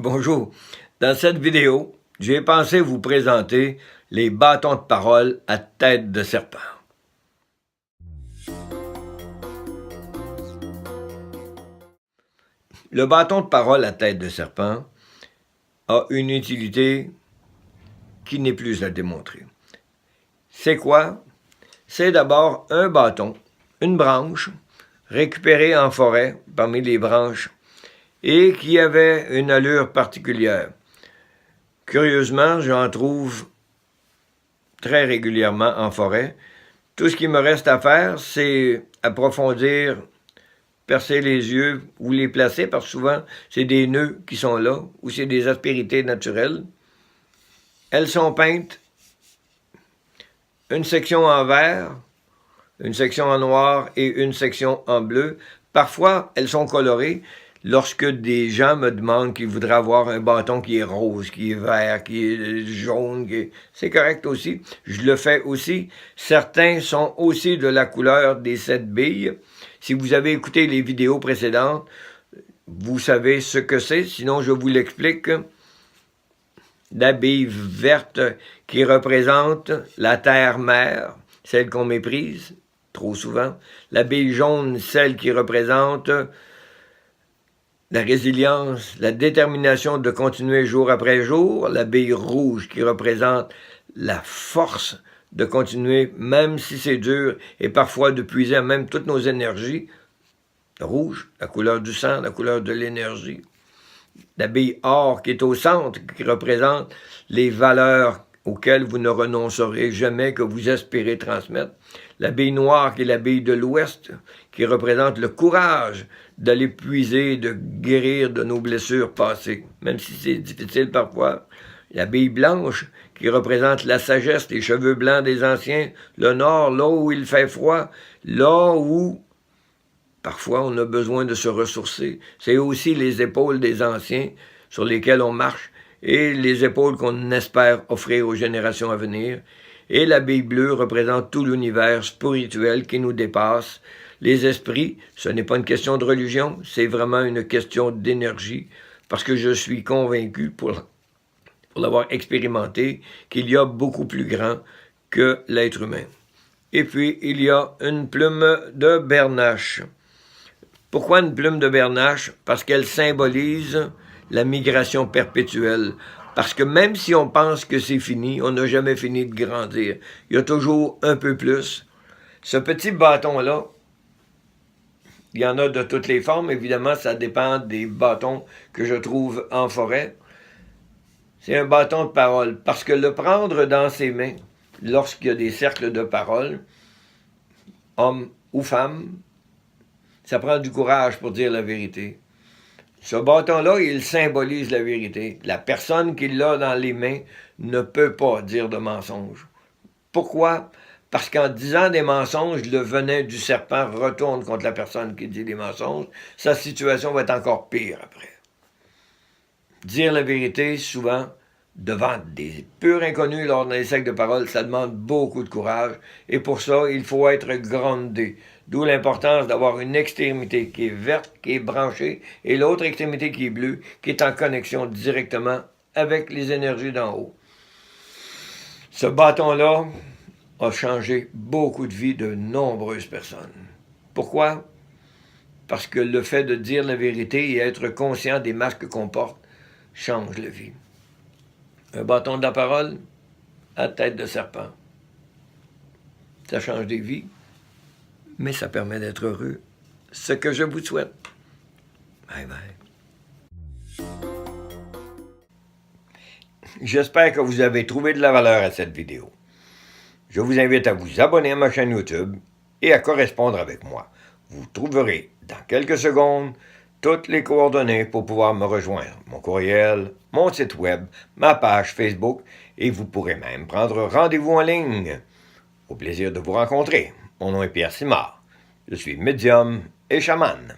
Bonjour. Dans cette vidéo, j'ai pensé vous présenter les bâtons de parole à tête de serpent. Le bâton de parole à tête de serpent a une utilité qui n'est plus à démontrer. C'est quoi? C'est d'abord un bâton, une branche, récupérée en forêt parmi les branches et qui avait une allure particulière. Curieusement, j'en trouve très régulièrement en forêt. Tout ce qui me reste à faire, c'est approfondir, percer les yeux ou les placer, parce que souvent, c'est des nœuds qui sont là, ou c'est des aspérités naturelles. Elles sont peintes, une section en vert, une section en noir et une section en bleu. Parfois, elles sont colorées. Lorsque des gens me demandent qu'ils voudraient avoir un bâton qui est rose, qui est vert, qui est jaune, c'est correct aussi. Je le fais aussi. Certains sont aussi de la couleur des 7 billes. Si vous avez écouté les vidéos précédentes, vous savez ce que c'est. Sinon, je vous l'explique. La bille verte qui représente la terre-mère, celle qu'on méprise trop souvent. La bille jaune, celle qui représente la résilience, la détermination de continuer jour après jour. La bille rouge qui représente la force de continuer, même si c'est dur, et parfois de puiser même toutes nos énergies. Rouge, la couleur du sang, la couleur de l'énergie. La bille or qui est au centre, qui représente les valeurs auxquelles vous ne renoncerez jamais, que vous espérez transmettre. La bille noire qui est la bille de l'Ouest, qui représente le courage d'aller puiser, de guérir de nos blessures passées, même si c'est difficile parfois. La bille blanche qui représente la sagesse, les cheveux blancs des anciens, le nord, là où il fait froid, là où parfois on a besoin de se ressourcer. C'est aussi les épaules des anciens sur lesquelles on marche et les épaules qu'on espère offrir aux générations à venir. Et la bille bleue représente tout l'univers spirituel qui nous dépasse. Les esprits, ce n'est pas une question de religion, c'est vraiment une question d'énergie, parce que je suis convaincu, pour l'avoir expérimenté, qu'il y a beaucoup plus grand que l'être humain. Et puis, il y a une plume de bernache. Pourquoi une plume de bernache? Parce qu'elle symbolise la migration perpétuelle. Parce que même si on pense que c'est fini, on n'a jamais fini de grandir. Il y a toujours un peu plus. Ce petit bâton-là, il y en a de toutes les formes. Évidemment, ça dépend des bâtons que je trouve en forêt. C'est un bâton de parole. Parce que le prendre dans ses mains, lorsqu'il y a des cercles de parole, homme ou femme, ça prend du courage pour dire la vérité. Ce bâton-là, il symbolise la vérité. La personne qui l'a dans les mains ne peut pas dire de mensonges. Pourquoi? Parce qu'en disant des mensonges, le venin du serpent retourne contre la personne qui dit des mensonges. Sa situation va être encore pire après. Dire la vérité, souvent, devant des purs inconnus lors d'un cercle de parole, ça demande beaucoup de courage. Et pour ça, il faut être groundé. D'où l'importance d'avoir une extrémité qui est verte, qui est branchée, et l'autre extrémité qui est bleue, qui est en connexion directement avec les énergies d'en haut. Ce bâton-là a changé beaucoup de vies de nombreuses personnes. Pourquoi? Parce que le fait de dire la vérité et être conscient des masques qu'on porte change la vie. Un bâton de la parole à tête de serpent. Ça change des vies, mais ça permet d'être heureux. Ce que je vous souhaite. Bye bye. J'espère que vous avez trouvé de la valeur à cette vidéo. Je vous invite à vous abonner à ma chaîne YouTube et à correspondre avec moi. Vous trouverez dans quelques secondes toutes les coordonnées pour pouvoir me rejoindre. Mon courriel, mon site web, ma page Facebook, et vous pourrez même prendre rendez-vous en ligne. Au plaisir de vous rencontrer. Mon nom est Pierre Simard. Je suis médium et chaman.